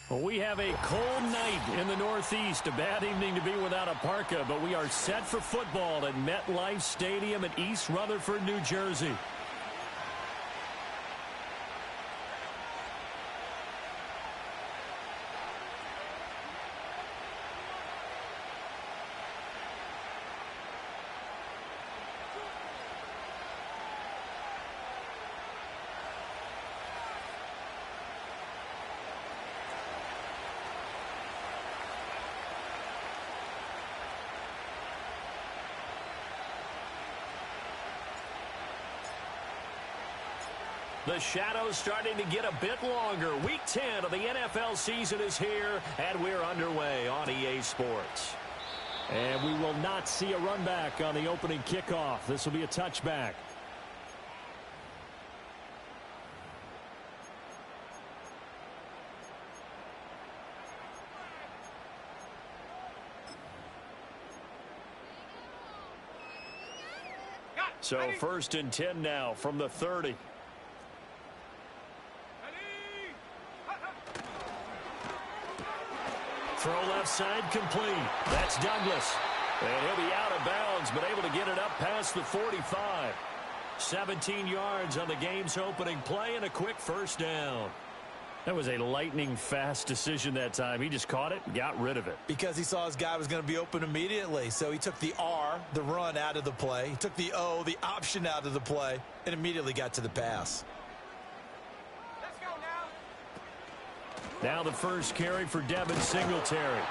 Well, we have a cold night in the Northeast. A bad evening to be without a parka, but we are set for football at MetLife Stadium in East Rutherford, New Jersey. The shadow's starting to get a bit longer. Week 10 of the NFL season is here, and we're underway on EA Sports. And we will not see a run back on the opening kickoff. This will be a touchback. So 1st and 10 now from the 30. Throw left side complete. That's Douglas. And he'll be out of bounds, but able to get it up past the 45. 17 yards on the game's opening play and a quick first down. That was a lightning-fast decision that time. He just caught it and got rid of it. Because he saw his guy was going to be open immediately. So he took the R, the run, out of the play. He took the O, the option, out of the play, and immediately got to the pass. Now the first carry for Devin Singletary.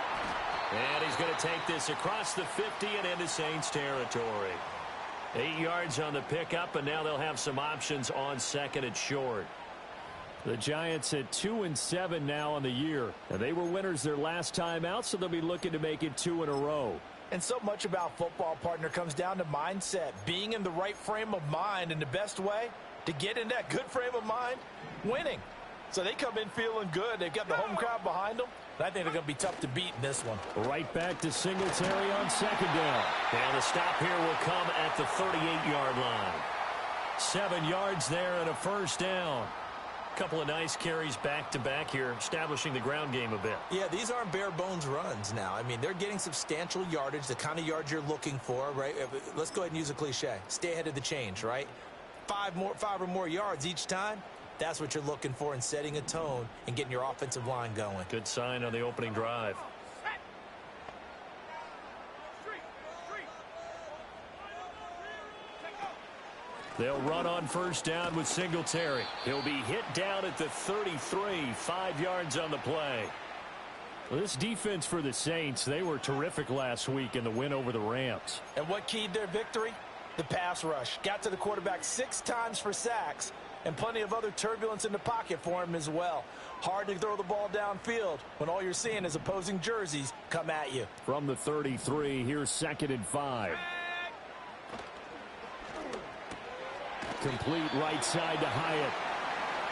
And he's going to take this across the 50 and into Saints territory. 8 yards on the pickup, and now they'll have some options on second and short. The Giants at 2-7 now on the year. And they were winners their last time out, so they'll be looking to make it 2 in a row. And so much about football, partner, comes down to mindset. Being in the right frame of mind, and the best way to get in that good frame of mind, winning. So they come in feeling good. They've got the home crowd behind them. And I think they're going to be tough to beat in this one. Right back to Singletary on second down. And the stop here will come at the 38-yard line. 7 yards there and a first down. Couple of nice carries back-to-back here, establishing the ground game a bit. Yeah, these aren't bare-bones runs now. I mean, they're getting substantial yardage, the kind of yards you're looking for, right? Let's go ahead and use a cliche. Stay ahead of the change, right? 5 or more yards each time. That's what you're looking for in setting a tone and getting your offensive line going. Good sign on the opening drive. They'll run on first down with Singletary. He'll be hit down at the 33, 5 yards on the play. Well, this defense for the Saints, they were terrific last week in the win over the Rams. And what keyed their victory? The pass rush. Got to the quarterback 6 times for sacks. And plenty of other turbulence in the pocket for him as well. Hard to throw the ball downfield when all you're seeing is opposing jerseys come at you. From the 33, here's 2nd and 5. Complete right side to Hyatt.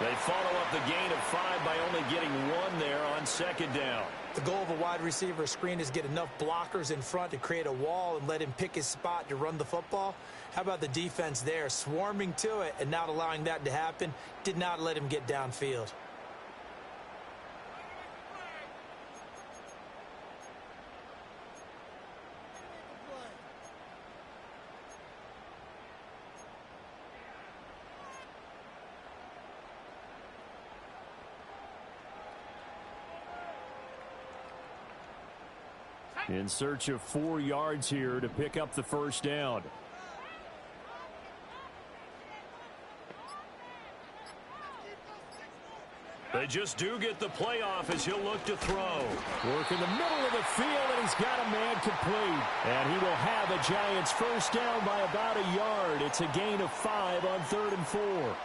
They follow up the gain of 5 by only getting 1 there on second down. The goal of a wide receiver screen is get enough blockers in front to create a wall and let him pick his spot to run the football. How about the defense there, swarming to it and not allowing that to happen? Did not let him get downfield. In search of 4 yards here to pick up the first down. They just do get the playoff as he'll look to throw. Work in the middle of the field, and he's got a man complete. And he will have a Giants first down by about a yard. It's a gain of 5 on 3rd and 4.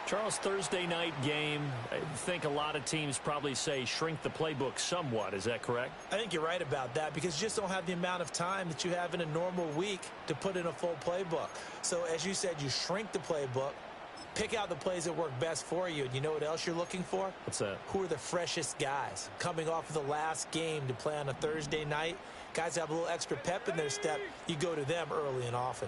Charles, Thursday night game, I think a lot of teams probably say shrink the playbook somewhat. Is that correct? I think you're right about that because you just don't have the amount of time that you have in a normal week to put in a full playbook. So as you said, you shrink the playbook, pick out the plays that work best for you. And you know what else you're looking for? What's that? Who are the freshest guys coming off of the last game to play on a Thursday night? Guys have a little extra pep in their step. You go to them early and often.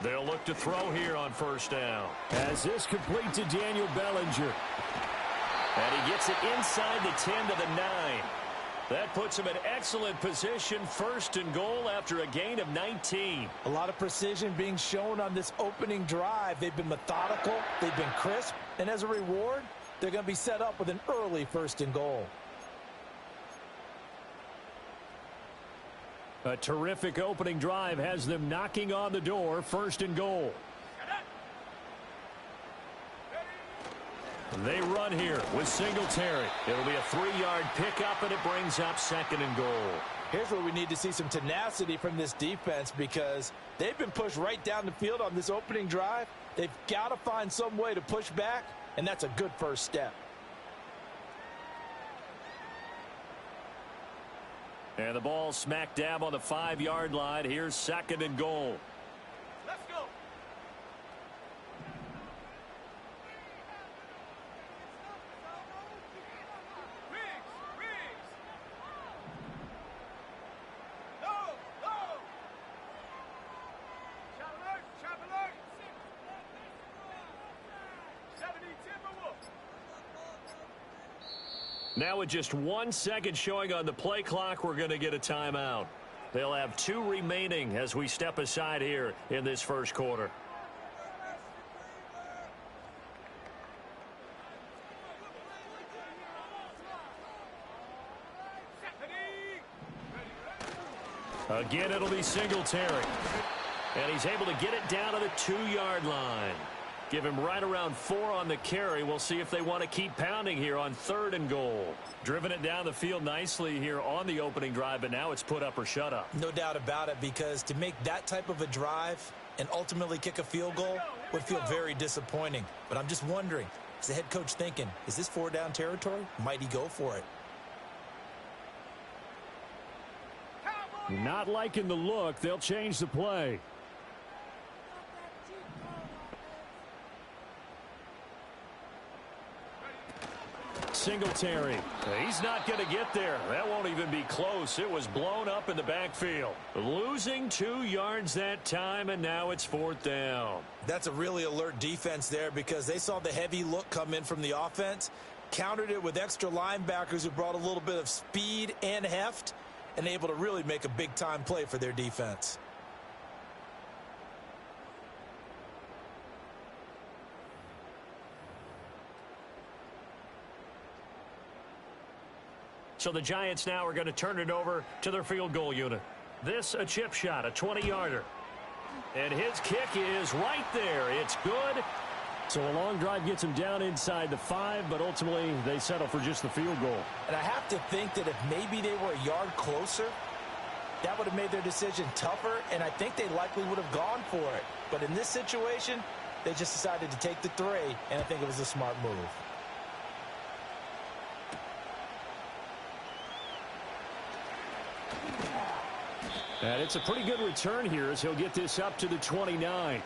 They'll look to throw here on first down. As this complete to Daniel Bellinger. And he gets it inside the 10 to the 9. That puts him in excellent position, 1st and goal after a gain of 19. A lot of precision being shown on this opening drive. They've been methodical, they've been crisp, and as a reward, they're going to be set up with an early 1st and goal. A terrific opening drive has them knocking on the door, 1st and goal. They run here with Singletary. It'll be a 3-yard pickup, and it brings up 2nd and goal. Here's where we need to see some tenacity from this defense because they've been pushed right down the field on this opening drive. They've got to find some way to push back, and that's a good first step. And the ball smack dab on the 5-yard line. Here's 2nd and goal. Let's go. Now with just 1 second showing on the play clock, we're going to get a timeout. They'll have 2 remaining as we step aside here in this 1st quarter. Again, it'll be Singletary. And he's able to get it down to the 2-yard line. Give him right around 4 on the carry. We'll see if they want to keep pounding here on 3rd and goal. Driven it down the field nicely here on the opening drive, but now it's put up or shut up. No doubt about it, because to make that type of a drive and ultimately kick a field goal would feel very disappointing. But I'm just wondering, is the head coach thinking, is this 4-down territory? Might he go for it? Not liking the look. They'll change the play. Singletary. He's not going to get there. That won't even be close. It was blown up in the backfield. Losing 2 yards that time, and now it's 4th down. That's a really alert defense there because they saw the heavy look come in from the offense, countered it with extra linebackers who brought a little bit of speed and heft, and able to really make a big-time play for their defense. So the Giants now are going to turn it over to their field goal unit. This a chip shot, a 20-yarder. And his kick is right there. It's good. So a long drive gets him down inside the 5, but ultimately they settle for just the field goal. And I have to think that if maybe they were a yard closer, that would have made their decision tougher, and I think they likely would have gone for it. But in this situation, they just decided to take the 3, and I think it was a smart move. And it's a pretty good return here as he'll get this up to the 29.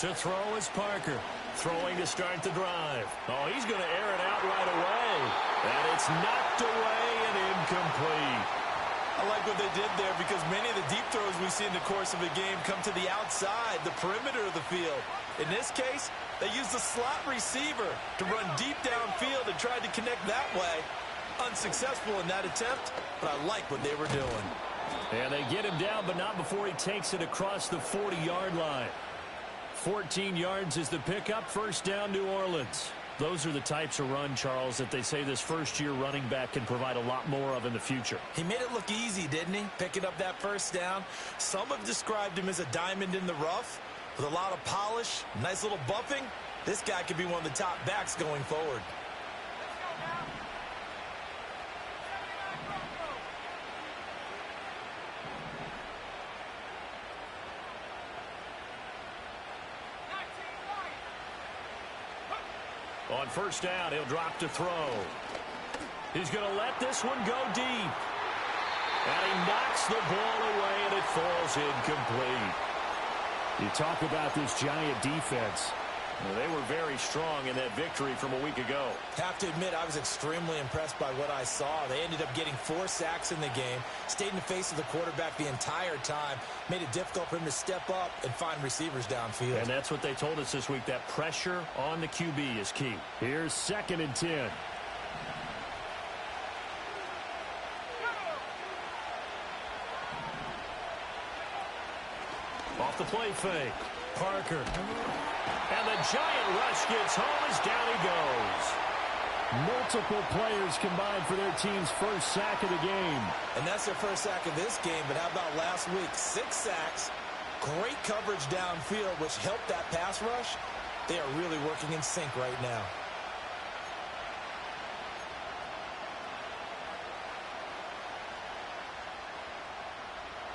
To throw is Parker. Throwing to start the drive. Oh, he's going to air it out right away. And it's knocked away and incomplete. I like what they did there because many of the deep throws we see in the course of a game come to the outside, the perimeter of the field. In this case, they used the slot receiver to run deep downfield and tried to connect that way. Unsuccessful in that attempt, but I like what they were doing. And they get him down, but not before he takes it across the 40-yard line. 14 yards is the pickup. 1st down, New Orleans. Those are the types of run, Charles, that they say this first-year running back can provide a lot more of in the future. He made it look easy, didn't he? Picking up that 1st down. Some have described him as a diamond in the rough with a lot of polish, nice little buffing. This guy could be one of the top backs going forward. On 1st down, he'll drop to throw. He's going to let this one go deep. And he knocks the ball away, and it falls incomplete. You talk about this Giant defense. Well, they were very strong in that victory from a week ago. Have to admit, I was extremely impressed by what I saw. They ended up getting 4 sacks in the game, stayed in the face of the quarterback the entire time, made it difficult for him to step up and find receivers downfield. And that's what they told us this week, that pressure on the QB is key. Here's 2nd and 10. Off the play fake. Parker. And the Giant rush gets home as down he goes. Multiple players combined for their team's first sack of the game. And that's their first sack of this game, but how about last week? 6 sacks, great coverage downfield, which helped that pass rush. They are really working in sync right now.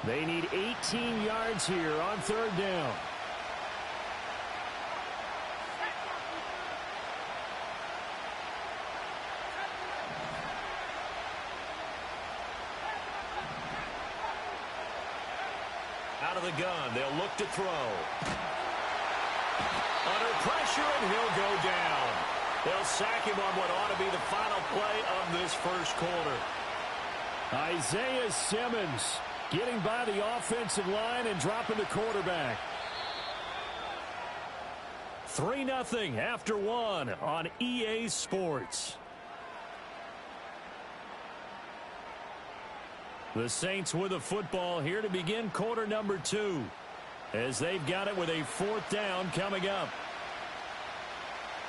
They need 18 yards here on 3rd down. Out of the gun, they'll look to throw. Under pressure, and he'll go down. They'll sack him on what ought to be the final play of this first quarter. Isaiah Simmons getting by the offensive line and dropping the quarterback. 3-0 after 1 on EA Sports. The Saints with a football here to begin quarter number 2, as they've got it with a 4th down coming up.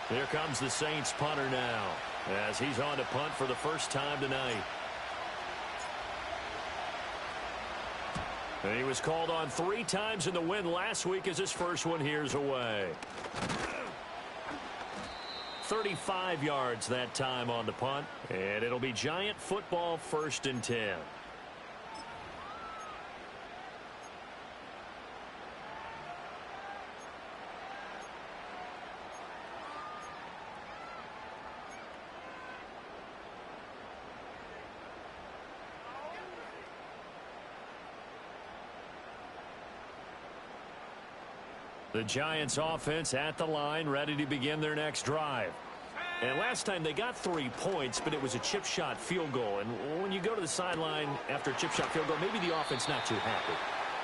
Here comes the Saints punter now, as he's on to punt for the first time tonight. And he was called on 3 times in the win last week, as his first one here's away. 35 yards that time on the punt, and it'll be Giant football 1st and 10. The Giants offense at the line, ready to begin their next drive. And last time they got 3 points, but it was a chip shot field goal. And when you go to the sideline after a chip shot field goal, maybe the offense not too happy.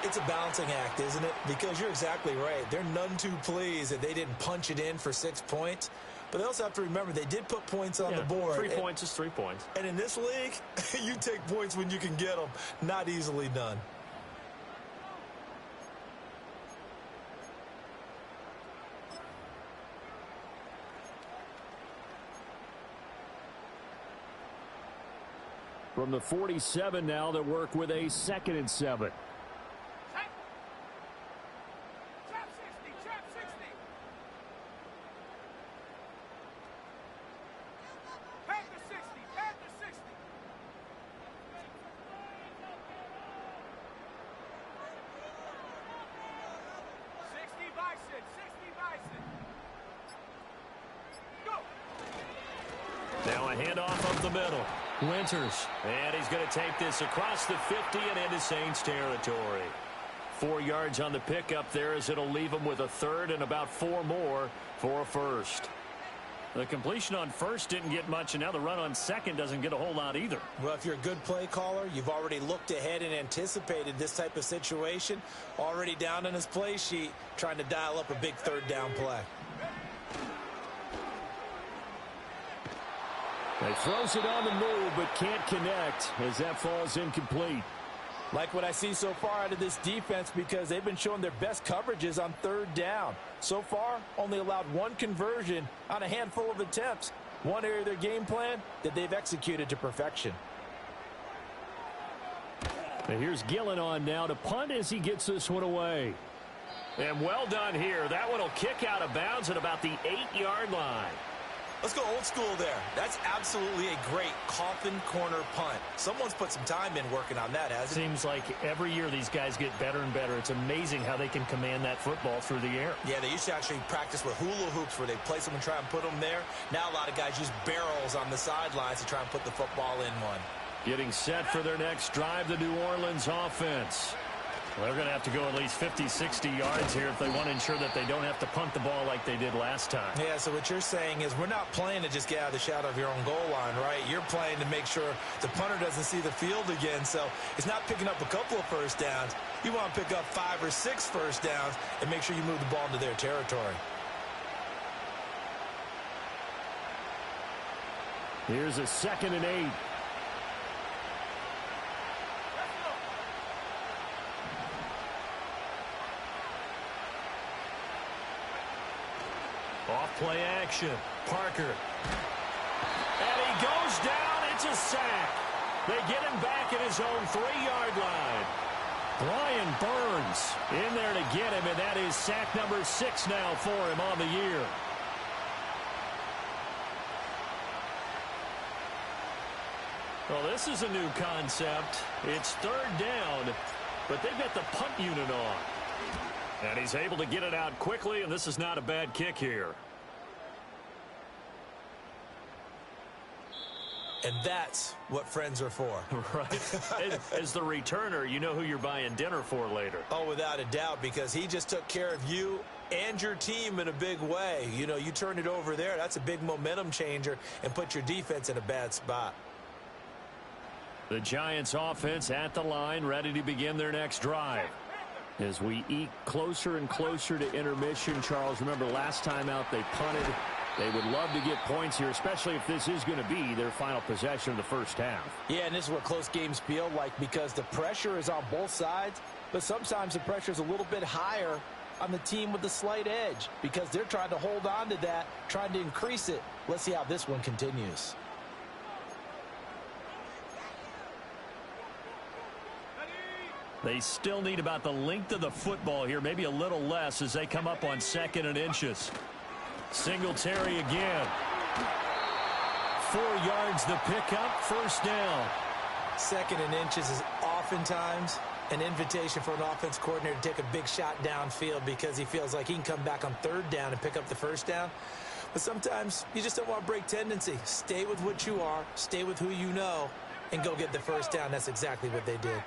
It's a balancing act, isn't it? Because you're exactly right. They're none too pleased that they didn't punch it in for 6 points. But they also have to remember they did put points on the board. 3 points is 3 points. And in this league, you take points when you can get them. Not easily done. From the 47 now, they work with a 2nd and 7. Now a handoff up the middle. Winters, and he's going to take this across the 50 and into Saints territory. 4 yards on the pickup there, as it'll leave him with a 3rd and about 4 more for a 1st. The completion on 1st didn't get much, and now the run on 2nd doesn't get a whole lot either. Well, if you're a good play caller, you've already looked ahead and anticipated this type of situation. Already down in his play sheet, trying to dial up a big 3rd down play. He throws it on the move, but can't connect as that falls incomplete. Like what I see so far out of this defense, because they've been showing their best coverages on 3rd down. So far, only allowed 1 conversion on a handful of attempts. One area of their game plan that they've executed to perfection. And here's Gillen on now to punt as he gets this one away. And well done here. That one will kick out of bounds at about the 8-yard line. Let's go old school there. That's absolutely a great coffin corner punt. Someone's put some time in working on that, hasn't it? Seems like every year these guys get better and better. It's amazing how they can command that football through the air. Yeah, they used to actually practice with hula hoops where they place them and try and put them there. Now a lot of guys use barrels on the sidelines to try and put the football in one. Getting set for their next drive, the New Orleans offense. Well, they're going to have to go at least 50, 60 yards here if they want to ensure that they don't have to punt the ball like they did last time. Yeah, so what you're saying is we're not playing to just get out of the shadow of your own goal line, right? You're playing to make sure the punter doesn't see the field again. So it's not picking up a couple of first downs. You want to pick up 5 or 6 first downs and make sure you move the ball into their territory. Here's a 2nd and 8. Off play action. Parker. And he goes down. It's a sack. They get him back at his own 3-yard line. Brian Burns in there to get him, and that is sack number 6 now for him on the year. Well, this is a new concept. It's 3rd down, but they've got the punt unit on. And he's able to get it out quickly, and this is not a bad kick here. And that's what friends are for. Right. As the returner, you know who you're buying dinner for later. Oh, without a doubt, because he just took care of you and your team in a big way. You know, you turned it over there. That's a big momentum changer and put your defense in a bad spot. The Giants offense at the line, ready to begin their next drive. As we eke closer and closer to intermission, Charles, remember last time out they punted. They would love to get points here, especially if this is going to be their final possession of the first half. Yeah, and this is what close games feel like because the pressure is on both sides, but sometimes the pressure is a little bit higher on the team with the slight edge because they're trying to hold on to that, trying to increase it. Let's see how this one continues. They still need about the length of the football here, maybe a little less as they come up on 2nd and inches. Singletary again. 4 yards the pickup, 1st down. 2nd and inches is oftentimes an invitation for an offense coordinator to take a big shot downfield because he feels like he can come back on 3rd down and pick up the 1st down. But sometimes you just don't want to break tendency. Stay with what you are, stay with who you know, and go get the 1st down. That's exactly what they did.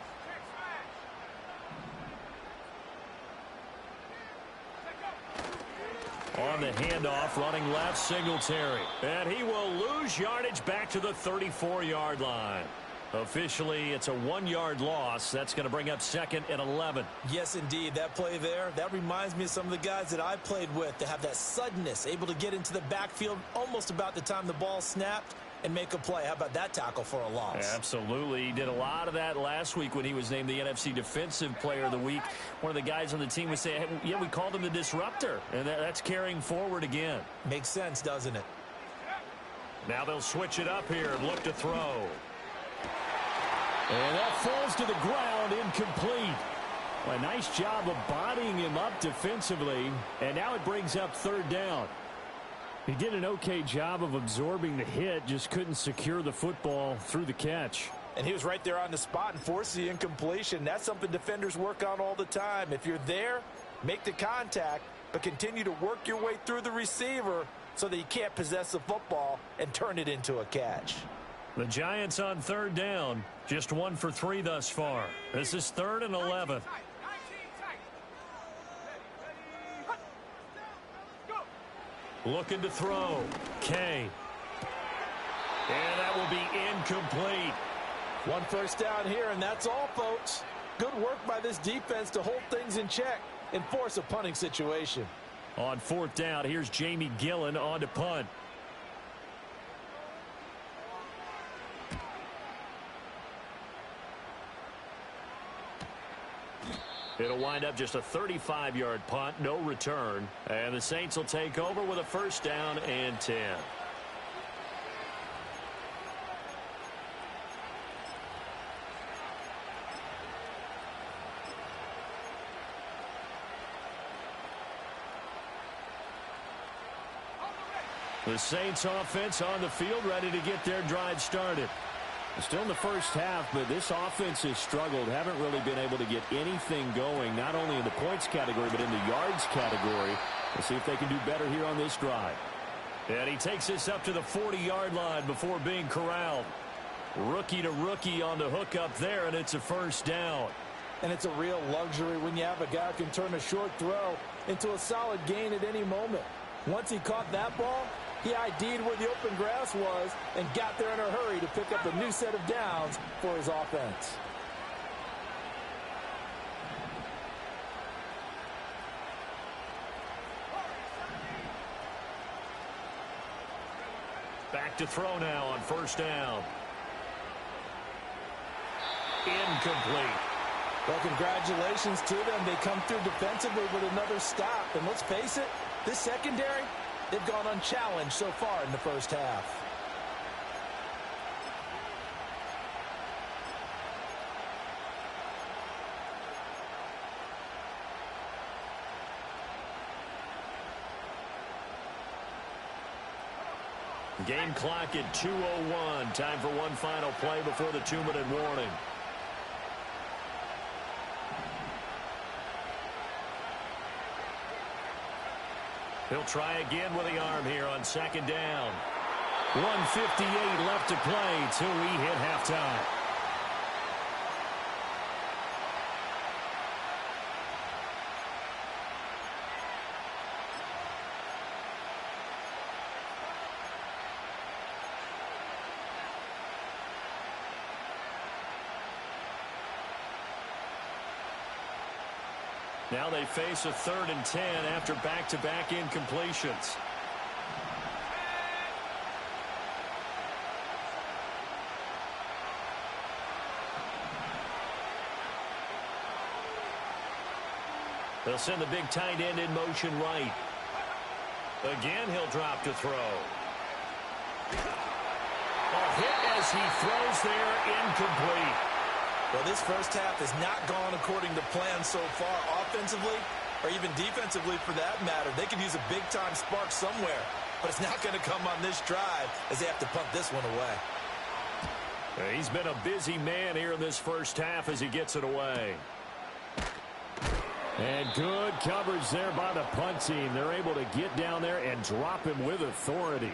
On the handoff, running left, Singletary. And he will lose yardage back to the 34-yard line. Officially, it's a 1-yard loss. That's going to bring up 2nd and 11. Yes, indeed. That play there, that reminds me of some of the guys that I played with that have that suddenness, able to get into the backfield almost about the time the ball snapped and make a play. How about that tackle for a loss? Absolutely. He did a lot of that last week when he was named the NFC Defensive Player of the Week. One of the guys on the team would say, hey, yeah, we called him the disruptor. And that's carrying forward again. Makes sense, doesn't it? Now they'll switch it up here and look to throw. And that falls to the ground, incomplete. A nice job of bodying him up defensively. And now it brings up 3rd down. He did an okay job of absorbing the hit, just couldn't secure the football through the catch. And he was right there on the spot and forced the incompletion. That's something defenders work on all the time. If you're there, make the contact, but continue to work your way through the receiver so that you can't possess the football and turn it into a catch. The Giants on 3rd down, just 1 for 3 thus far. This is 3rd and 11. Looking to throw. Kay. And that will be incomplete. 1 first down here, and that's all, folks. Good work by this defense to hold things in check and force a punting situation. On 4th down, here's Jamie Gillen on to punt. It'll wind up just a 35-yard punt, no return. And the Saints will take over with a 1st down and 10. The Saints offense on the field, ready to get their drive started. Still in the first half, but this offense has struggled. Haven't really been able to get anything going, not only in the points category, but in the yards category. We'll see if they can do better here on this drive. And he takes this up to the 40-yard line before being corralled. Rookie to rookie on the hook up there, and it's a first down. And it's a real luxury when you have a guy who can turn a short throw into a solid gain at any moment. Once he caught that ball, he ID'd where the open grass was and got there in a hurry to pick up a new set of downs for his offense. Back to throw now on first down. Incomplete. Well, congratulations to them. They come through defensively with another stop. And let's face it, this secondary, they've gone unchallenged so far in the first half. Game clock at 2:01. Time for one final play before the 2-minute warning. He'll try again with the arm here on second down. 1:58 left to play till we hit halftime. Now they face a 3rd and 10 after back-to-back incompletions. They'll send the big tight end in motion right. Again, he'll drop to throw. A hit as he throws there, incomplete. Well, this first half has not gone according to plan so far offensively or even defensively for that matter. They could use a big-time spark somewhere, but it's not going to come on this drive as they have to punt this one away. He's been a busy man here in this first half as he gets it away. And good coverage there by the punt team. They're able to get down there and drop him with authority.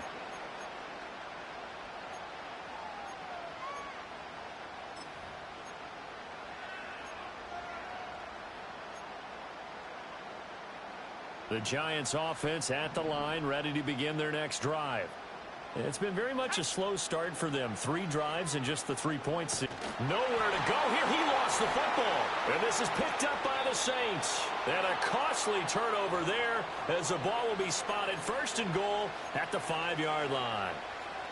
The Giants offense at the line, ready to begin their next drive. It's been very much a slow start for them. 3 drives and just the 3 points. Nowhere to go here. He lost the football. And this is picked up by the Saints. And a costly turnover there as the ball will be spotted 1st and goal at the 5-yard line.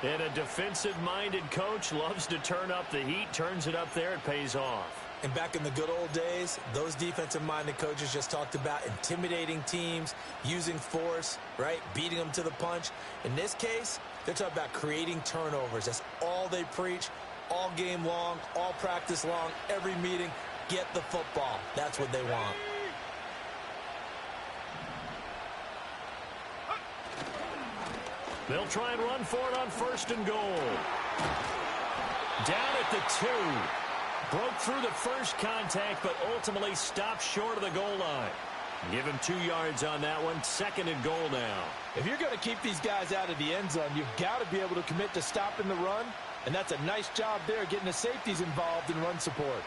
And a defensive-minded coach loves to turn up the heat, turns it up there, it pays off. And back in the good old days, those defensive-minded coaches just talked about intimidating teams, using force, right, beating them to the punch. In this case, they're talking about creating turnovers. That's all they preach, all game long, all practice long, every meeting. Get the football. That's what they want. They'll try and run for it on 1st and goal. Down at the 2. Broke through the first contact, but ultimately stopped short of the goal line. Give him 2 yards on that one. 2nd and goal now. If you're going to keep these guys out of the end zone, you've got to be able to commit to stopping the run, and that's a nice job there getting the safeties involved in run support.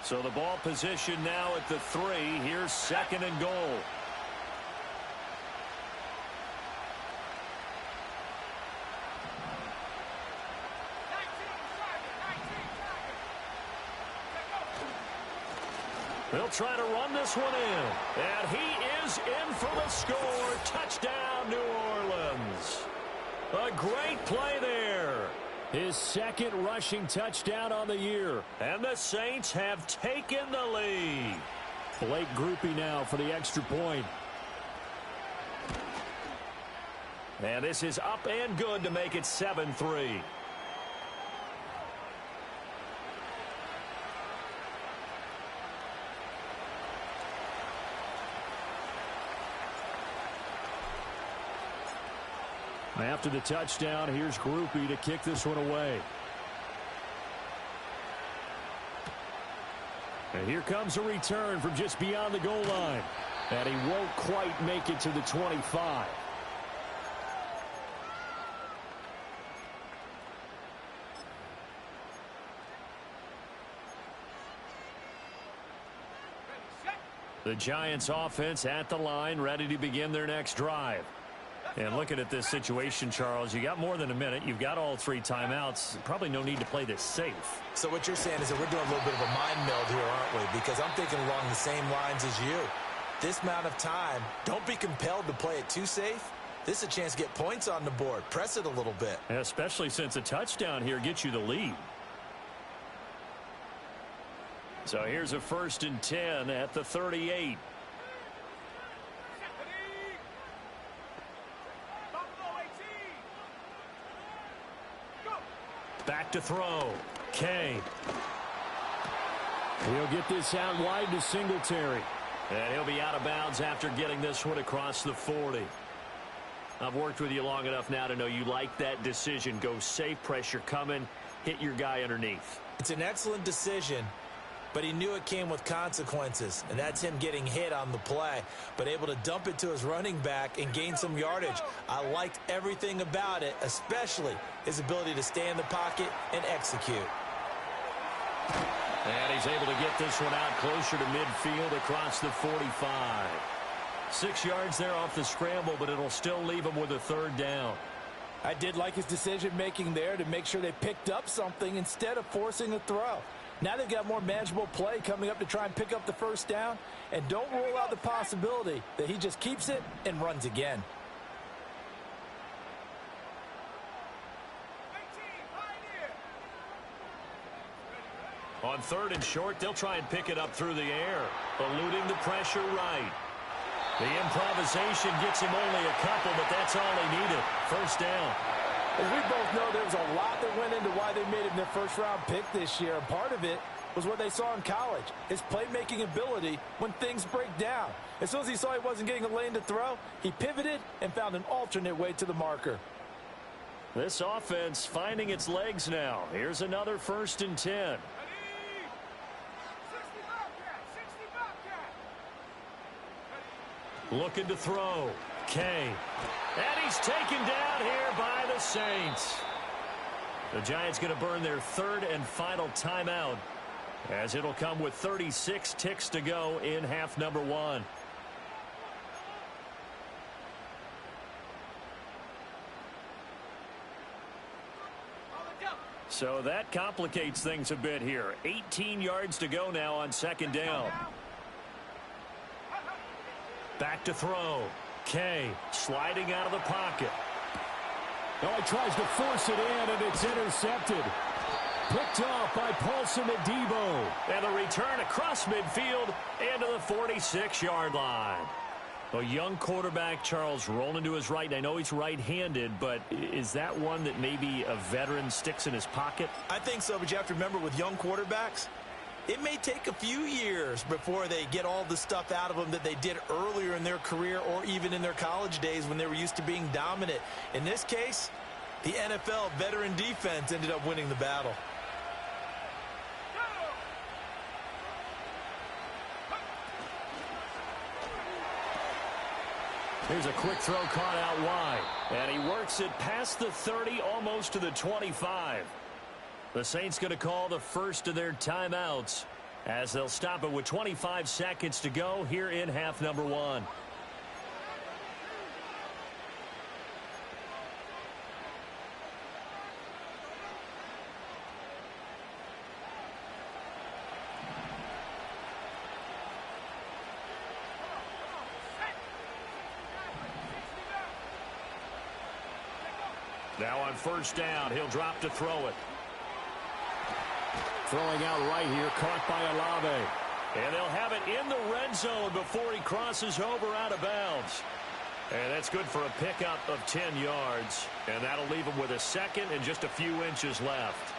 So the ball position now at the 3. Here's 2nd and goal. They'll try to run this one in. And he is in for the score. Touchdown, New Orleans. A great play there. His 2nd rushing touchdown on the year. And the Saints have taken the lead. Blake Grupe now for the extra point. And this is up and good to make it 7-3. After the touchdown, here's Grupe to kick this one away. And here comes a return from just beyond the goal line. And he won't quite make it to the 25. The Giants offense at the line, ready to begin their next drive. And looking at this situation, Charles, you got more than a minute. You've got all 3 timeouts. Probably no need to play this safe. So what you're saying is that we're doing a little bit of a mind meld here, aren't we? Because I'm thinking along the same lines as you. This amount of time, don't be compelled to play it too safe. This is a chance to get points on the board. Press it a little bit. Especially since a touchdown here gets you the lead. So here's a 1st and 10 at the 38. Back to throw. Kay. He'll get this out wide to Singletary. And he'll be out of bounds after getting this one across the 40. I've worked with you long enough now to know you like that decision. Go safe, pressure coming, hit your guy underneath. It's an excellent decision, but he knew it came with consequences, and that's him getting hit on the play, but able to dump it to his running back and gain some yardage. I liked everything about it, especially his ability to stay in the pocket and execute. And he's able to get this one out closer to midfield across the 45. 6 yards there off the scramble, but it'll still leave him with a 3rd down. I did like his decision-making there to make sure they picked up something instead of forcing a throw. Now they've got more manageable play coming up to try and pick up the 1st down. And don't rule out the possibility that he just keeps it and runs again. On 3rd and short, they'll try and pick it up through the air, eluding the pressure right. The improvisation gets him only a couple, but that's all he needed. 1st down. As we both know, there was a lot that went into why they made him their 1st-round pick this year. And part of it was what they saw in college, his playmaking ability when things break down. As soon as he saw he wasn't getting a lane to throw, he pivoted and found an alternate way to the marker. This offense finding its legs now. Here's another 1st and 10. Looking to throw. Kay. And he's taken down here by the Saints. The Giants going to burn their 3rd and final timeout, as it'll come with 36 ticks to go in half number 1. So that complicates things a bit here. 18 yards to go now on 2nd down. Back to throw. Kay sliding out of the pocket. Oh, he tries to force it in, and it's intercepted. Picked off by Paulson Adebo. And the return across midfield into the 46-yard line. A young quarterback, Charles, rolling to his right. I know he's right-handed, but is that one that maybe a veteran sticks in his pocket? I think so, but you have to remember with young quarterbacks, it may take a few years before they get all the stuff out of them that they did earlier in their career or even in their college days when they were used to being dominant. In this case, the NFL veteran defense ended up winning the battle. Here's a quick throw caught out wide. And he works it past the 30, almost to the 25. The Saints going to call the 1st of their timeouts, as they'll stop it with 25 seconds to go here in half number 1. Now on 1st down, he'll drop to throw it. Throwing out right here, caught by Olave. And they'll have it in the red zone before he crosses over out of bounds. And that's good for a pickup of 10 yards. And that'll leave him with a 2nd and just a few inches left.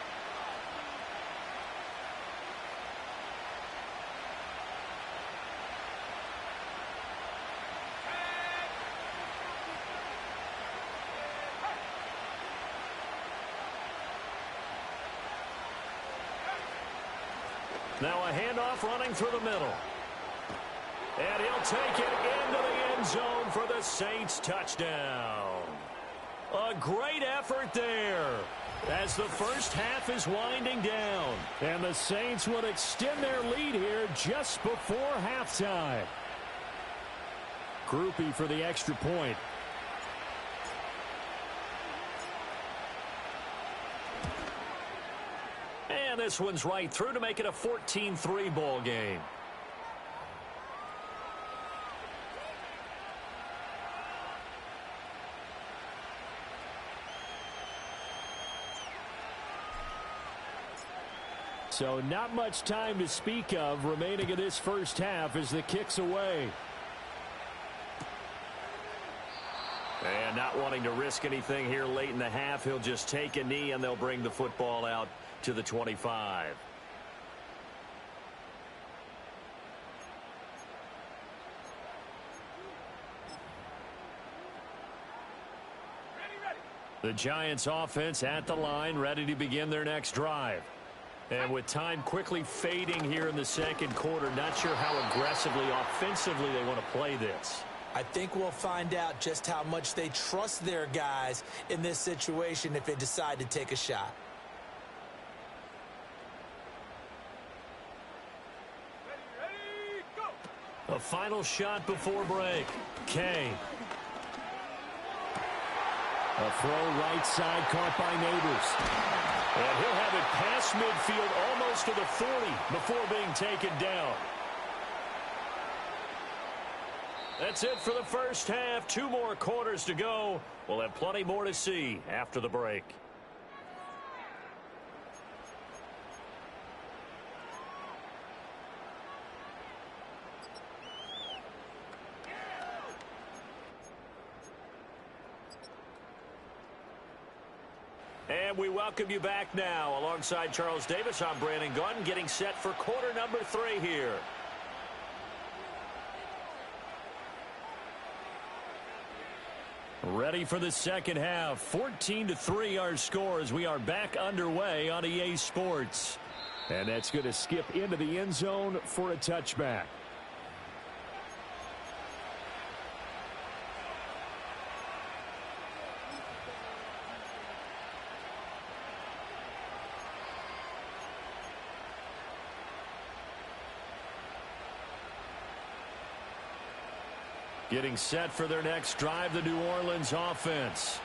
Now a handoff running through the middle. And he'll take it into the end zone for the Saints touchdown. A great effort there as the first half is winding down. And the Saints will extend their lead here just before halftime. Groupie for the extra point. And this one's right through to make it a 14-3 ball game. So not much time to speak of remaining in this first half as the kick's away. And not wanting to risk anything here late in the half, he'll just take a knee and they'll bring the football out to the 25. The Giants offense at the line, ready to begin their next drive. And with time quickly fading here in the second quarter, not sure how aggressively, offensively they want to play this. I think we'll find out just how much they trust their guys in this situation if they decide to take a shot. Ready, go! A final shot before break. Kay. A throw right side caught by Neighbors. And he'll have it past midfield almost to the 40 before being taken down. That's it for the first half. 2 more quarters to go. We'll have plenty more to see after the break. And we welcome you back now. Alongside Charles Davis, I'm Brandon Gunn, getting set for quarter number 3 here. Ready for the second half. 14-3 our score as we are back underway on EA Sports. And that's going to skip into the end zone for a touchback. Getting set for their next drive, the New Orleans offense.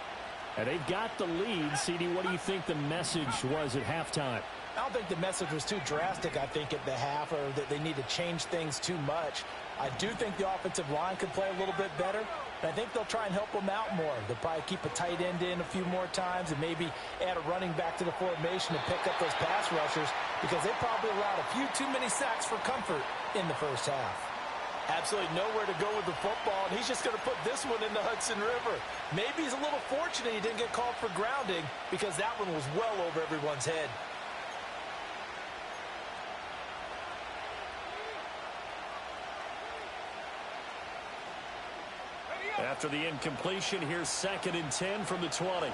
And they've got the lead. CD, what do you think the message was at halftime? I don't think the message was too drastic, I think, at the half, or that they need to change things too much. I do think the offensive line could play a little bit better. I think they'll try and help them out more. They'll probably keep a tight end in a few more times and maybe add a running back to the formation to pick up those pass rushers, because they probably allowed a few too many sacks for comfort in the first half. Absolutely nowhere to go with the football, and he's just going to put this one in the Hudson River. Maybe he's a little fortunate he didn't get called for grounding, because that one was well over everyone's head. After the incompletion, here's 2nd and 10 from the 20.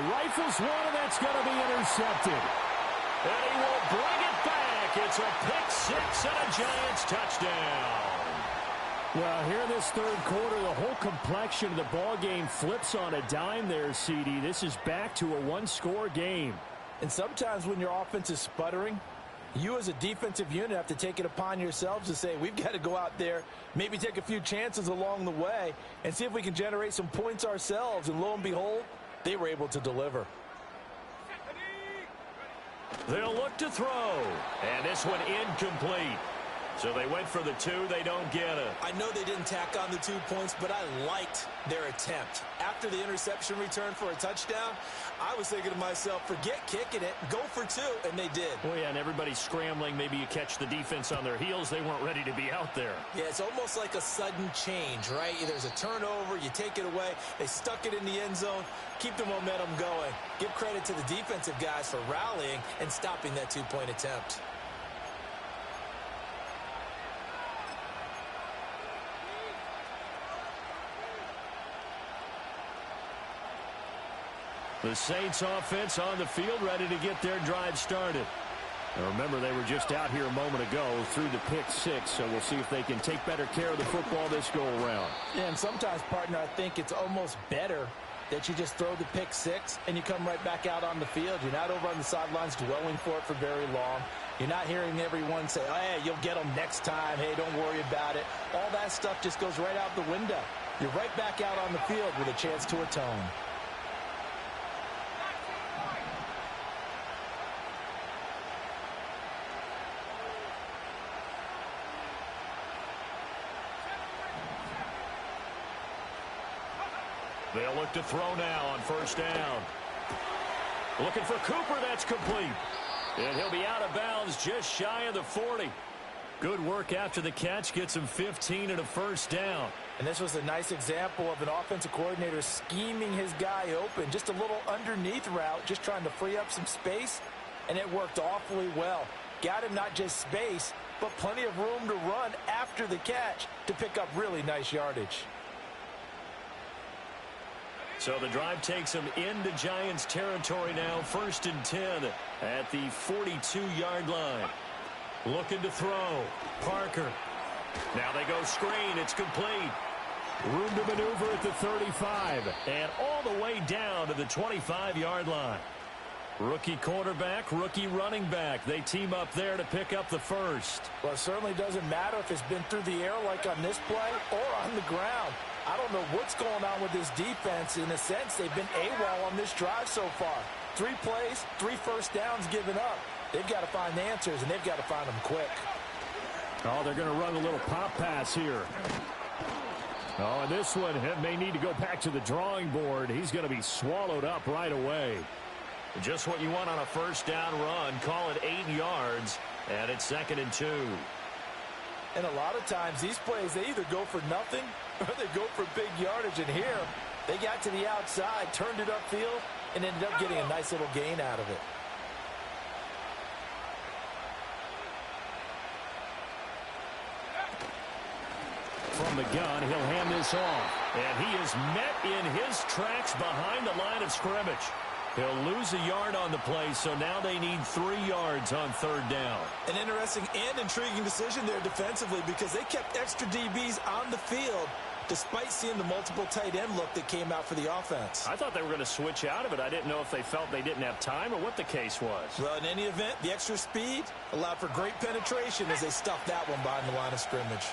Rifles one, and that's going to be intercepted. And he will bring it back. It's a pick 6 and a Giants touchdown. Well, here in this third quarter, the whole complexion of the ball game flips on a dime there, CD. This is back to a one-score game. And sometimes when your offense is sputtering, you as a defensive unit have to take it upon yourselves to say, we've got to go out there, maybe take a few chances along the way, and see if we can generate some points ourselves. And lo and behold, they were able to deliver. They'll look to throw. And this one incomplete. So they went for the 2. They don't get it. I know they didn't tack on the 2 points, but I liked their attempt. After the interception return for a touchdown, I was thinking to myself, forget kicking it, go for 2, and they did. Well, yeah, and everybody's scrambling. Maybe you catch the defense on their heels. They weren't ready to be out there. Yeah, it's almost like a sudden change, right? There's a turnover, you take it away, they stuck it in the end zone, keep the momentum going. Give credit to the defensive guys for rallying and stopping that 2-point attempt. The Saints offense on the field, ready to get their drive started. Now remember, they were just out here a moment ago through the pick six, so we'll see if they can take better care of the football this go-around. Yeah, and sometimes, partner, I think it's almost better that you just throw the pick six and you come right back out on the field. You're not over on the sidelines dwelling for it for very long. You're not hearing everyone say, oh, hey, you'll get them next time. Hey, don't worry about it. All that stuff just goes right out the window. You're right back out on the field with a chance to atone. They'll look to throw now on first down. Looking for Cooper. That's complete. And he'll be out of bounds just shy of the 40. Good work after the catch. Gets him 15 and a first down. And this was a nice example of an offensive coordinator scheming his guy open. Just a little underneath route, just trying to free up some space. And it worked awfully well. Got him not just space, but plenty of room to run after the catch to pick up really nice yardage. So the drive takes them into Giants territory now. 1st and 10 at the 42-yard line. Looking to throw. Parker. Now they go screen. It's complete. Room to maneuver at the 35. And all the way down to the 25-yard line. Rookie quarterback, rookie running back. They team up there to pick up the first. Well, it certainly doesn't matter if it's been through the air like on this play or on the ground. I don't know what's going on with this defense. In a sense, they've been AWOL on this drive so far. 3 plays, 3 first downs given up. They've got to find the answers, and they've got to find them quick. Oh, they're going to run a little pop pass here. Oh, and this one may need to go back to the drawing board. He's going to be swallowed up right away. Just what you want on a first down run. Call it 8 yards, and it's 2nd and 2. And a lot of times, these plays, they either go for nothing or they go for big yardage. And here, they got to the outside, turned it upfield, and ended up getting a nice little gain out of it. From the gun, he'll hand this off. And he is met in his tracks behind the line of scrimmage. He'll lose a yard on the play, so now they need 3 yards on 3rd down. An interesting and intriguing decision there defensively because they kept extra DBs on the field despite seeing the multiple tight end look that came out for the offense. I thought they were going to switch out of it. I didn't know if they felt they didn't have time or what the case was. Well, in any event, the extra speed allowed for great penetration as they stuffed that one behind the line of scrimmage.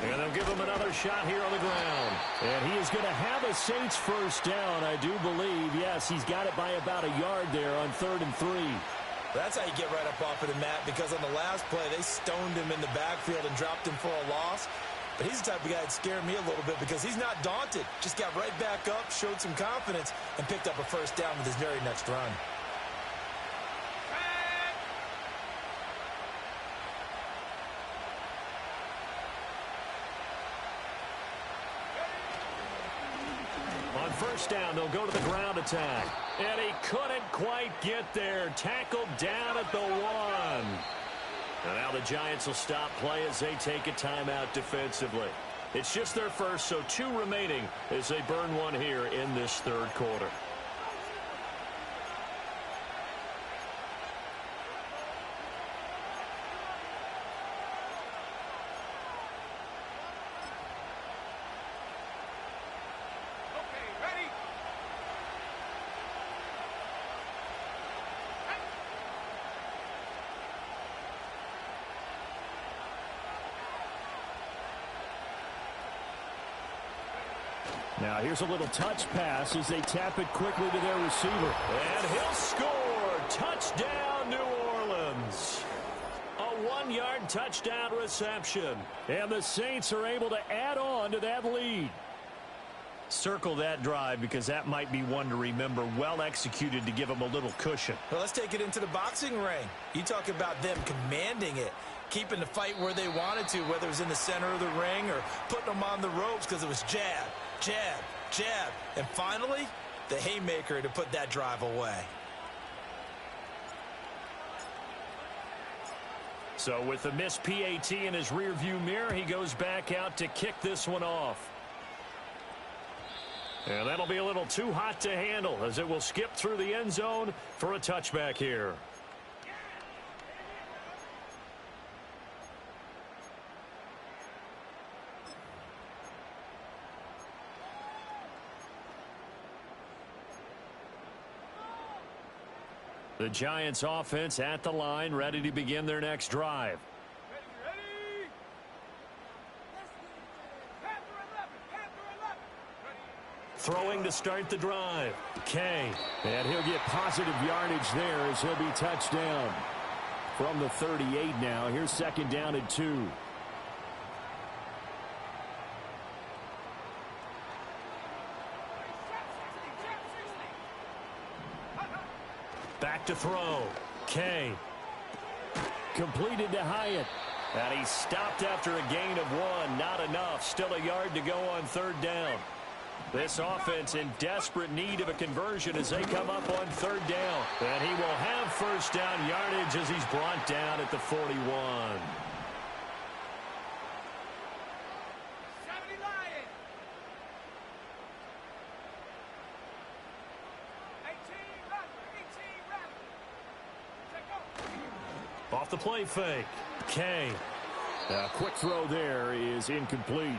And they'll give him another shot here on the ground. And he is going to have a Saints first down, I do believe. Yes, he's got it by about a yard there on 3rd and 3. That's how you get right up off of the mat because on the last play, they stoned him in the backfield and dropped him for a loss. But he's the type of guy that scared me a little bit because he's not daunted. Just got right back up, showed some confidence, and picked up a first down with his very next run. First down, they'll go to the ground attack. And he couldn't quite get there. Tackled down at the 1. And now the Giants will stop play as they take a timeout defensively. It's just their first, so 2 remaining as they burn 1 here in this 3rd quarter. Now here's a little touch pass as they tap it quickly to their receiver. And he'll score. Touchdown, New Orleans. A 1-yard touchdown reception. And the Saints are able to add on to that lead. Circle that drive because that might be one to remember. Well executed to give them a little cushion. Well, let's take it into the boxing ring. You talk about them commanding it, keeping the fight where they wanted to, whether it was in the center of the ring or putting them on the ropes because it was jab, jab, jab. And finally, the haymaker to put that drive away. So with the missed PAT in his rearview mirror, he goes back out to kick this one off. And that'll be a little too hot to handle as it will skip through the end zone for a touchback here. The Giants offense at the line, ready to begin their next drive. Throwing to start the drive. Kay. And he'll get positive yardage there as he'll be touched down. From the 38 now, here's second down and 2. Back to throw. Kay. Completed to Hyatt. And he stopped after a gain of 1. Not enough. Still a yard to go on third down. This offense in desperate need of a conversion as they come up on third down. And he will have first down yardage as he's brought down at the 41. Off the play fake. Kay. A quick throw there is incomplete.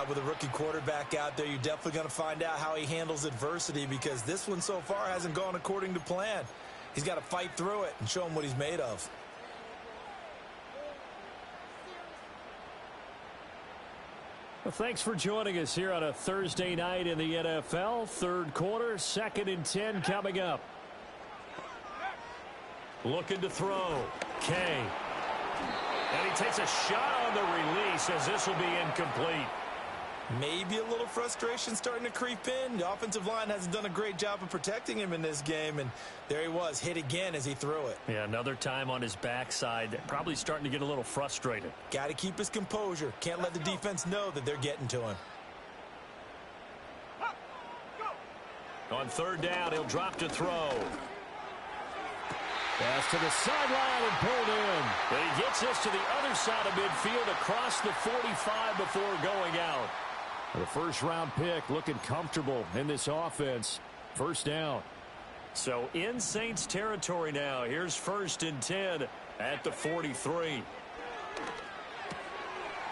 With a rookie quarterback out there, you're definitely going to find out how he handles adversity because this one so far hasn't gone according to plan. He's got to fight through it and show him what he's made of. Well, thanks for joining us here on a Thursday night in the NFL. Third quarter, 2nd and 10 coming up. Looking to throw. Kay. And he takes a shot on the release as this will be incomplete. Maybe a little frustration starting to creep in. The offensive line hasn't done a great job of protecting him in this game, and there he was, hit again as he threw it. Yeah, another time on his backside, probably starting to get a little frustrated. Got to keep his composure. Can't let the defense know that they're getting to him. On third down, he'll drop to throw. Pass to the sideline and pulled in. But he gets this to the other side of midfield across the 45 before going out. The first-round pick looking comfortable in this offense. First down. So in Saints territory now. Here's 1st and 10 at the 43.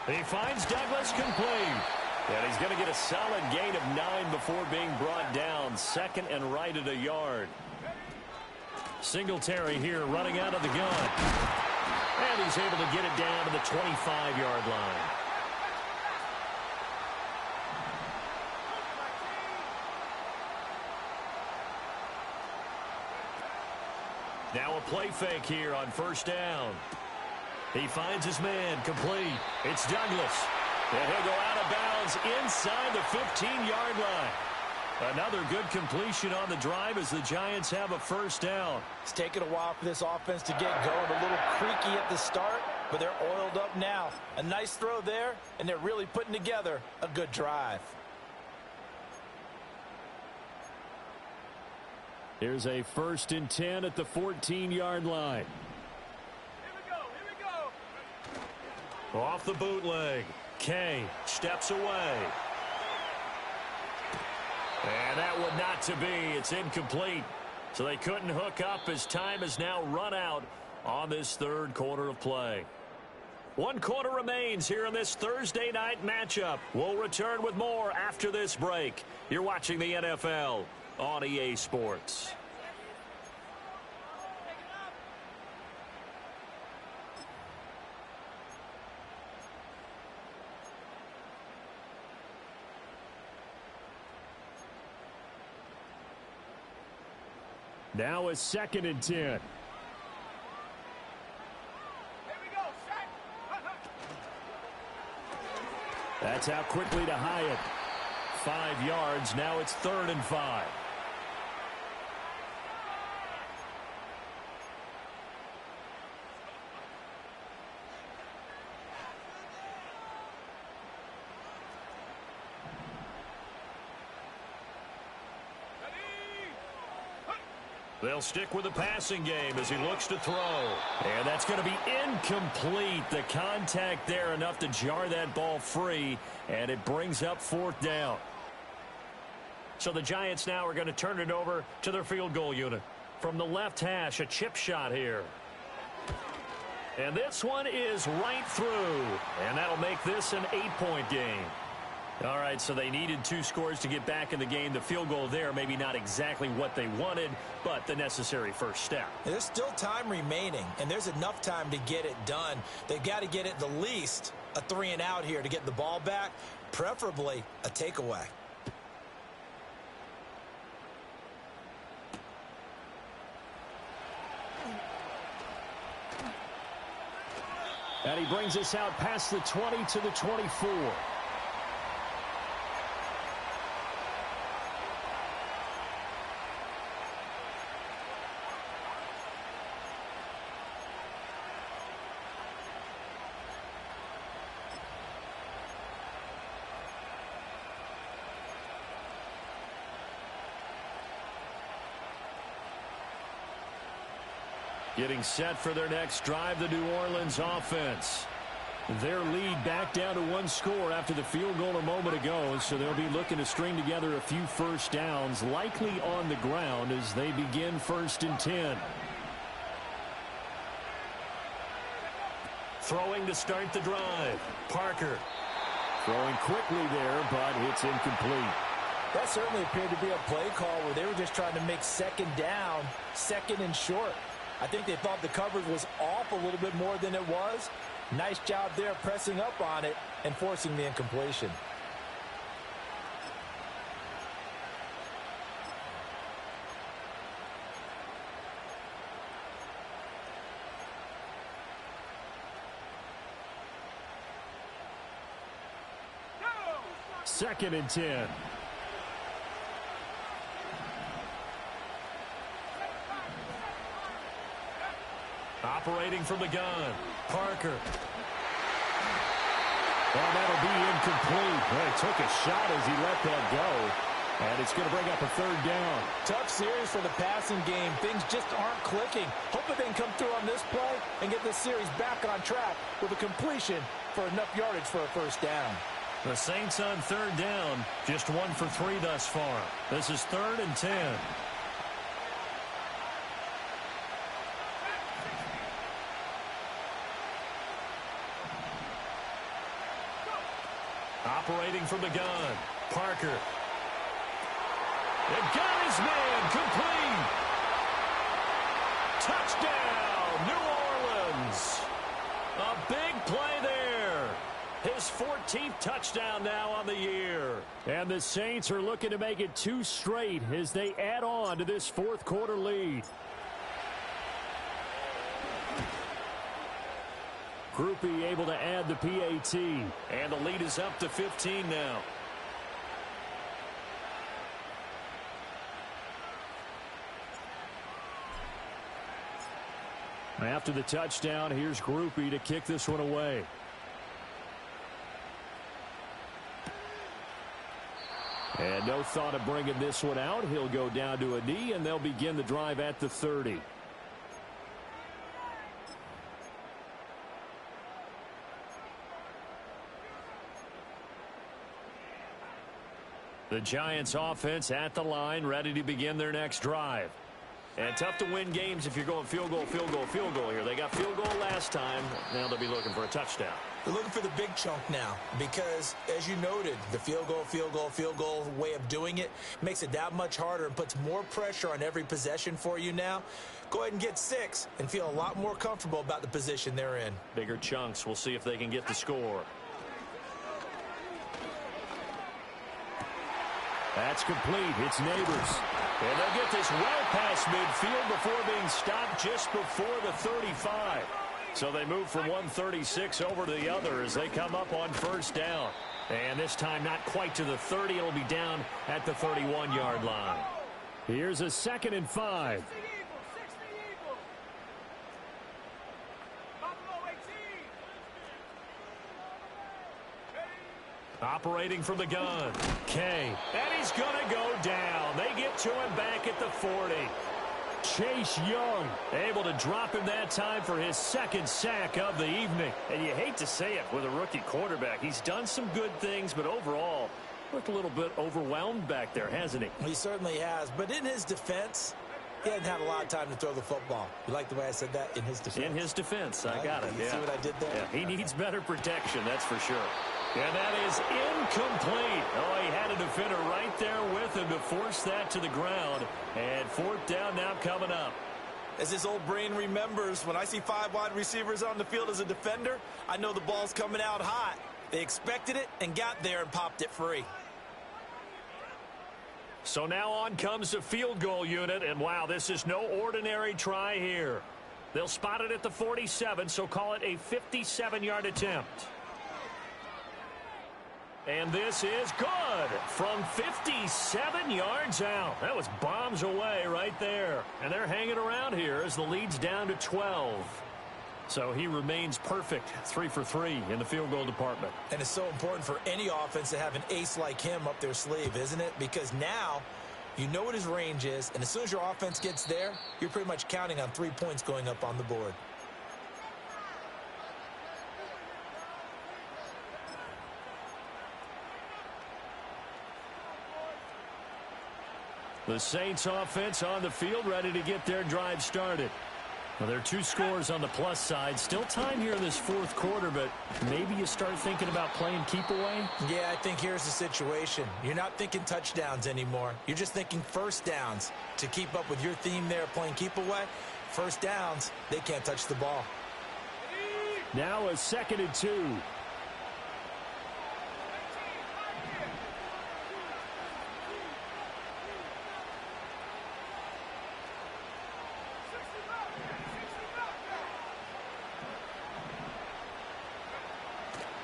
He finds Douglas complete. And he's going to get a solid gain of 9 before being brought down. Second and right at a yard. Singletary here running out of the gun. And he's able to get it down to the 25-yard line. Now a play fake here on first down. He finds his man complete. It's Douglas. And he'll go out of bounds inside the 15-yard line. Another good completion on the drive as the Giants have a first down. It's taken a while for this offense to get going. A little creaky at the start, but they're oiled up now. A nice throw there, and they're really putting together a good drive. Here's a 1st and 10 at the 14-yard line. Here we go. Off the bootleg. Kay steps away. And that would not to be. It's incomplete. So they couldn't hook up as time has now run out on this third quarter of play. 1 quarter remains here in this Thursday night matchup. We'll return with more after this break. You're watching the NFL on EA Sports. Now a 2nd and 10. That's out quickly to Hyatt. 5 yards. Now it's 3rd and 5. They'll stick with the passing game as he looks to throw. And that's going to be incomplete. The contact there enough to jar that ball free, and it brings up 4th down. So the Giants now are going to turn it over to their field goal unit. From the left hash, a chip shot here. And this one is right through. And that'll make this an 8-point game. All right, so they needed 2 scores to get back in the game. The field goal there, maybe not exactly what they wanted, but the necessary first step. There's still time remaining, and there's enough time to get it done. They've got to get it the least a 3-and-out here to get the ball back, preferably a takeaway. And he brings us out past the 20 to the 24. Getting set for their next drive, the New Orleans offense. Their lead back down to 1 score after the field goal a moment ago, so they'll be looking to string together a few first downs, likely on the ground as they begin 1st and 10. Throwing to start the drive. Parker. Throwing quickly there, but it's incomplete. That certainly appeared to be a play call where they were just trying to make 2nd down, 2nd and short. I think they thought the coverage was off a little bit more than it was. Nice job there pressing up on it and forcing the incompletion. Second and 10. Operating from the gun. Parker. Well, that'll be incomplete. Well, he took a shot as he let that go. And it's going to bring up a 3rd down. Tough series for the passing game. Things just aren't clicking. Hope they can come through on this play and get this series back on track with a completion for enough yardage for a 1st down. The Saints on 3rd down. Just 1 for 3 thus far. This is 3rd and 10. Operating from the gun. Parker. They got his man. Complete. Touchdown, New Orleans. A big play there. His 14th touchdown now on the year. And the Saints are looking to make it 2 straight as they add on to this 4th quarter lead. Groupie able to add the PAT. And the lead is up to 15 now. After the touchdown, here's Groupie to kick this one away. And no thought of bringing this one out. He'll go down to a knee, and they'll begin the drive at the 30. The Giants offense at the line, ready to begin their next drive. And tough to win games if you're going field goal, field goal, field goal here. They got field goal last time. Now they'll be looking for a touchdown. They're looking for the big chunk now because, as you noted, the field goal way of doing it makes it that much harder and puts more pressure on every possession for you now. Go ahead and get 6 and feel a lot more comfortable about the position they're in. Bigger chunks. We'll see if they can get the score. That's complete. It's Neighbors. And they'll get this well past midfield before being stopped just before the 35. So they move from 136 over to the other as they come up on 1st down. And this time not quite to the 30. It'll be down at the 31-yard line. Here's a 2nd and 5. Operating from the gun. Kay. And he's going to go down. They get to him back at the 40. Chase Young. Able to drop him that time for his second sack of the evening. And you hate to say it with a rookie quarterback. He's done some good things, but overall, looked a little bit overwhelmed back there, hasn't he? He certainly has. But in his defense, he hadn't had a lot of time to throw the football. You like the way I said that? In his defense? In his defense. I got it. You see what I did there? Yeah, he needs better protection, that's for sure. And that is incomplete. Oh, he had a defender right there with him to force that to the ground. And fourth down now coming up. As his old brain remembers, when I see 5 wide receivers on the field as a defender, I know the ball's coming out hot. They expected it and got there and popped it free. So now on comes the field goal unit, and wow, this is no ordinary try here. They'll spot it at the 47, so call it a 57-yard attempt. And this is good from 57 yards out. That was bombs away right there. And they're hanging around here as the lead's down to 12. So he remains perfect, 3 for 3 in the field goal department. And it's so important for any offense to have an ace like him up their sleeve, isn't it? Because now you know what his range is, and as soon as your offense gets there, you're pretty much counting on 3 points going up on the board. The Saints offense on the field, ready to get their drive started. Well, there are 2 scores on the plus side. Still time here in this fourth quarter, but maybe you start thinking about playing keep away? Yeah, I think here's the situation. You're not thinking touchdowns anymore. You're just thinking first downs. To keep up with your theme there, playing keep away, first downs, they can't touch the ball. Now a 2nd and 2.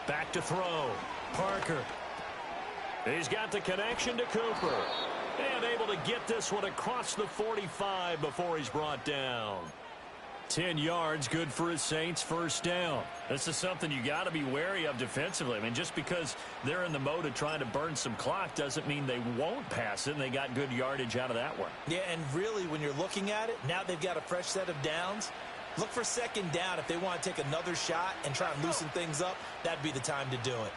Back to throw. Parker. He's got the connection to Cooper. And able to get this one across the 45 before he's brought down. 10 yards, good for his Saints, first down. This is something you got to be wary of defensively. I mean, just because they're in the mode of trying to burn some clock doesn't mean they won't pass it, and they got good yardage out of that one. Yeah, and really, when you're looking at it, now they've got a fresh set of downs. Look for second down if they want to take another shot and try and loosen things up. That'd be the time to do it.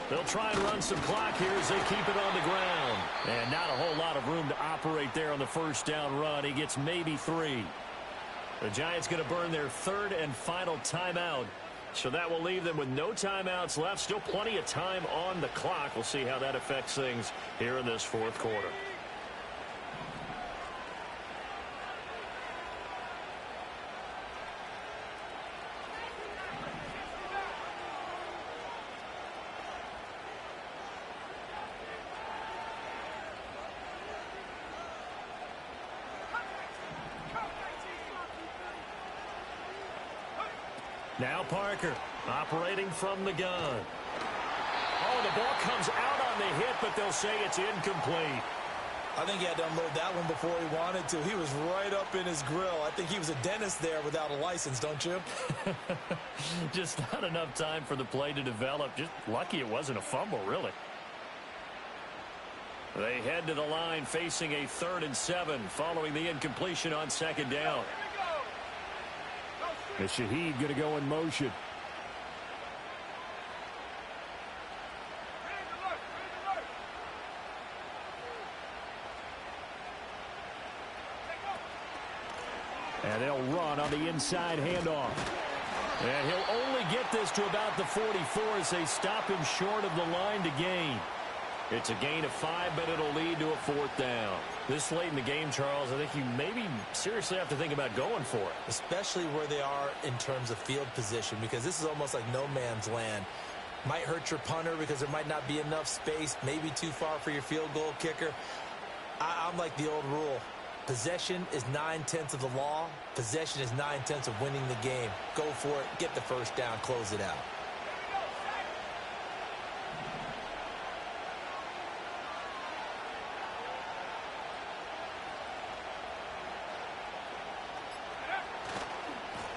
They'll try and run some clock here as they keep it on the ground. And not a whole lot of room to operate there on the first down run. He gets maybe 3. The Giants going to burn their 3rd and final timeout. So that will leave them with no timeouts left. Still plenty of time on the clock. We'll see how that affects things here in this fourth quarter. Now Parker operating from the gun. Oh, the ball comes out on the hit, but they'll say it's incomplete. I think he had to unload that one before he wanted to. He was right up in his grill. I think he was a dentist there without a license, don't you? Just not enough time for the play to develop. Just lucky it wasn't a fumble, really. They head to the line facing a 3rd and 7 following the incompletion on second down. And Shaheed going to go in motion. And they'll run on the inside handoff. And he'll only get this to about the 44 as they stop him short of the line to gain. It's a gain of 5, but it'll lead to a 4th down. This late in the game, Charles, I think you maybe seriously have to think about going for it. Especially where they are in terms of field position, because this is almost like no man's land. Might hurt your punter because there might not be enough space, maybe too far for your field goal kicker. I'm like the old rule. Possession is 9/10 of the law. Possession is 9/10 of winning the game. Go for it. Get the first down. Close it out.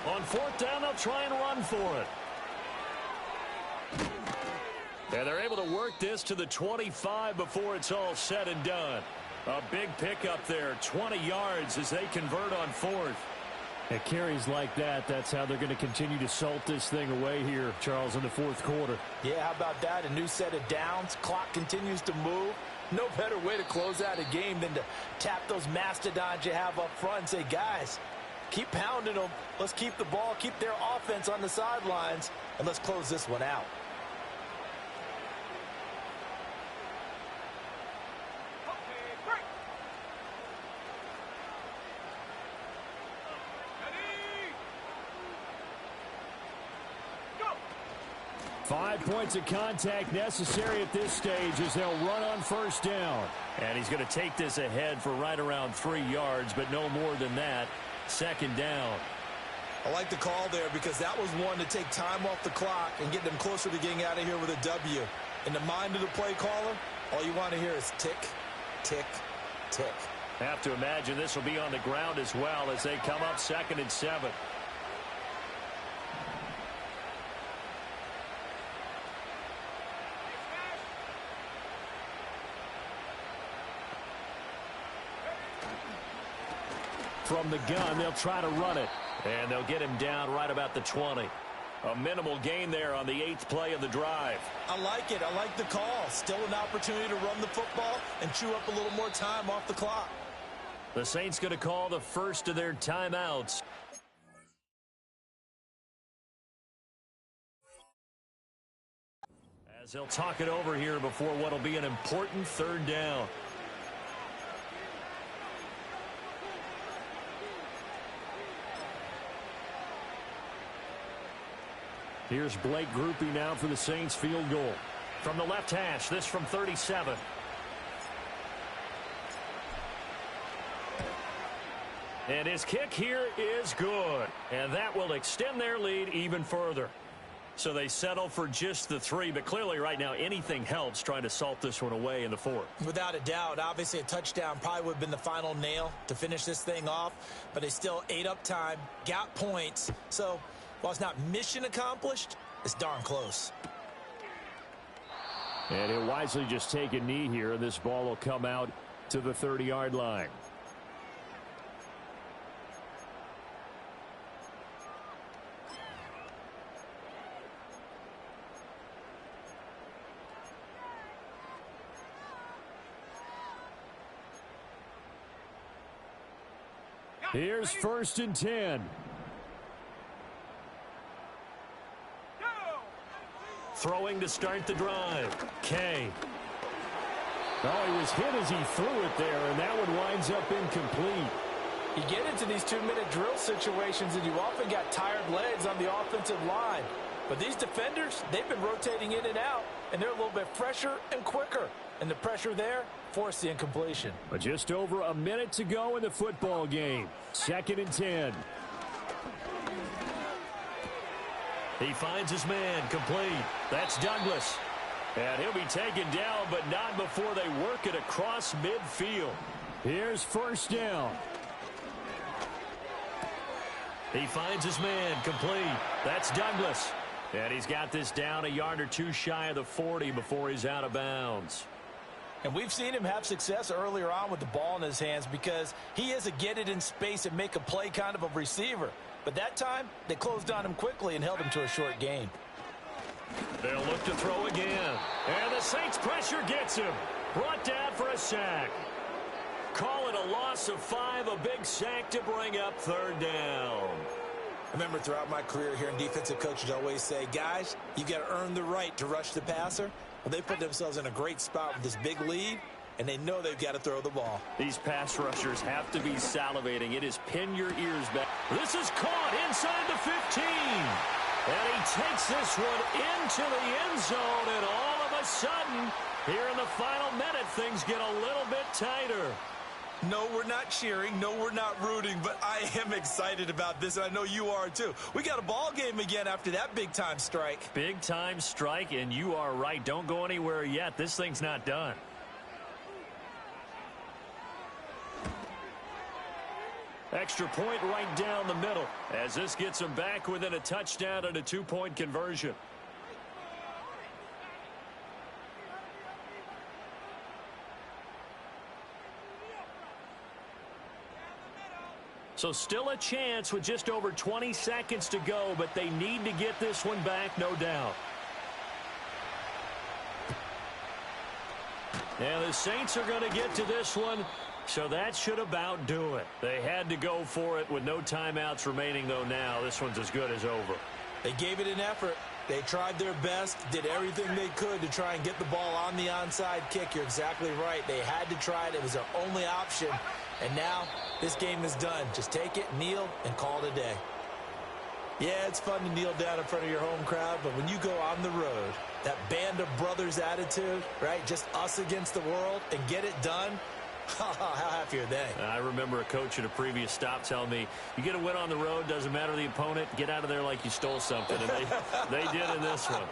On 4th down, they'll try and run for it. And they're able to work work this to the 25 before it's all said and done. A big pickup there, 20 yards as they convert on fourth. At carries like that, that's how they're going to continue to salt this thing away here, Charles, in the fourth quarter. Yeah, how about that? A new set of downs. Clock continues to move. No better way to close out a game than to tap those mastodons you have up front and say, guys, keep pounding them. Let's keep the ball, keep their offense on the sidelines, and let's close this one out. 5 points of contact necessary at this stage as they'll run on first down. And he's going to take this ahead for right around 3 yards, but no more than that. Second down. I like the call there because that was one to take time off the clock and get them closer to getting out of here with a W. In the mind of the play caller, all you want to hear is tick, tick, tick. Have to imagine this will be on the ground as well as they come up 2nd and 7. From the gun, they'll try to run it. And they'll get him down right about the 20. A minimal gain there on the 8th play of the drive. I like it. I like the call. Still an opportunity to run the football and chew up a little more time off the clock. The Saints going to call the first of their timeouts. As they'll talk it over here before what will be an important 3rd down. Here's Blake Grupe now for the Saints field goal. From the left hash, this from 37. And his kick here is good. And that will extend their lead even further. So they settle for just the 3, but clearly right now anything helps trying to salt this one away in the 4th. Without a doubt, obviously a touchdown probably would have been the final nail to finish this thing off, but they still ate up time, got points. So while it's not mission accomplished, it's darn close. And he'll wisely just take a knee here, and this ball will come out to the 30-yard line. Here's 1st and 10. Throwing to start the drive. Kay. Oh, he was hit as he threw it there, and that one winds up incomplete. You get into these 2-minute drill situations, and you often got tired legs on the offensive line. But these defenders, they've been rotating in and out, and they're a little bit fresher and quicker. And the pressure there forced the incompletion. But just over a minute to go in the football game. 2nd and 10. He finds his man, complete. That's Douglas. And he'll be taken down, but not before they work it across midfield. Here's 1st down. He finds his man, complete. That's Douglas. And he's got this down a yard or 2 shy of the 40 before he's out of bounds. And we've seen him have success earlier on with the ball in his hands because he is a get it in space and make a play kind of a receiver. But that time, they closed on him quickly and held him to a short gain. They'll look to throw again. And the Saints pressure gets him. Brought down for a sack. Call it a loss of 5, a big sack to bring up 3rd down. I remember throughout my career hearing defensive coaches always say, guys, you got to earn the right to rush the passer. Well, they put themselves in a great spot with this big lead, and they know they've got to throw the ball. These pass rushers have to be salivating. It is pin your ears back. This is caught inside the 15. And he takes this one into the end zone, and all of a sudden, here in the final minute, things get a little bit tighter. No, we're not cheering. No, we're not rooting, but I am excited about this, and I know you are too. We got a ball game again after that big-time strike. Big-time strike, and you are right. Don't go anywhere yet. This thing's not done. Extra point right down the middle as this gets them back within a touchdown and a 2-point conversion. So still a chance with just over 20 seconds to go, but they need to get this one back, no doubt. And the Saints are going to get to this one, so that should about do it. They had to go for it with no timeouts remaining, though now. This one's as good as over. They gave it an effort. They tried their best, did everything they could to try and get the ball on the onside kick. You're exactly right. They had to try it. It was their only option. And now this game is done. Just take it, kneel, and call it a day. Yeah, it's fun to kneel down in front of your home crowd, but when you go on the road, that band of brothers attitude, right, just us against the world, and get it done, how happy are they? I remember a coach at a previous stop telling me, you get a win on the road, doesn't matter the opponent, get out of there like you stole something. And they did in this one.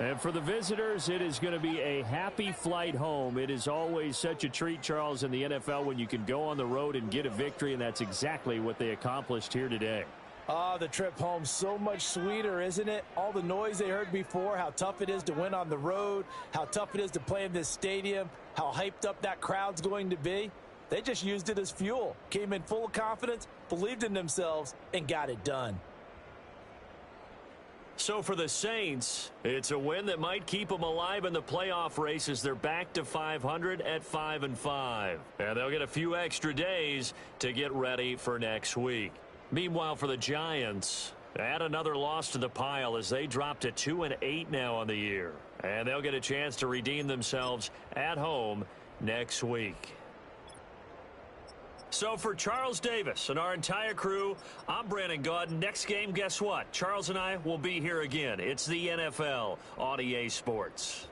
And for the visitors, it is going to be a happy flight home. It is always such a treat, Charles, in the NFL when you can go on the road and get a victory, and that's exactly what they accomplished here today. Oh, the trip home so much sweeter, isn't it? All the noise they heard before, how tough it is to win on the road, how tough it is to play in this stadium, how hyped up that crowd's going to be. They just used it as fuel, came in full of confidence, believed in themselves, and got it done. So for the Saints, it's a win that might keep them alive in the playoff race as they're back to 500 at 5-5. And they'll get a few extra days to get ready for next week. Meanwhile, for the Giants, add another loss to the pile as they drop to 2-8 now on the year. And they'll get a chance to redeem themselves at home next week. So for Charles Davis and our entire crew, I'm Brandon Gaudin. Next game, guess what? Charles and I will be here again. It's the NFL on EA Sports.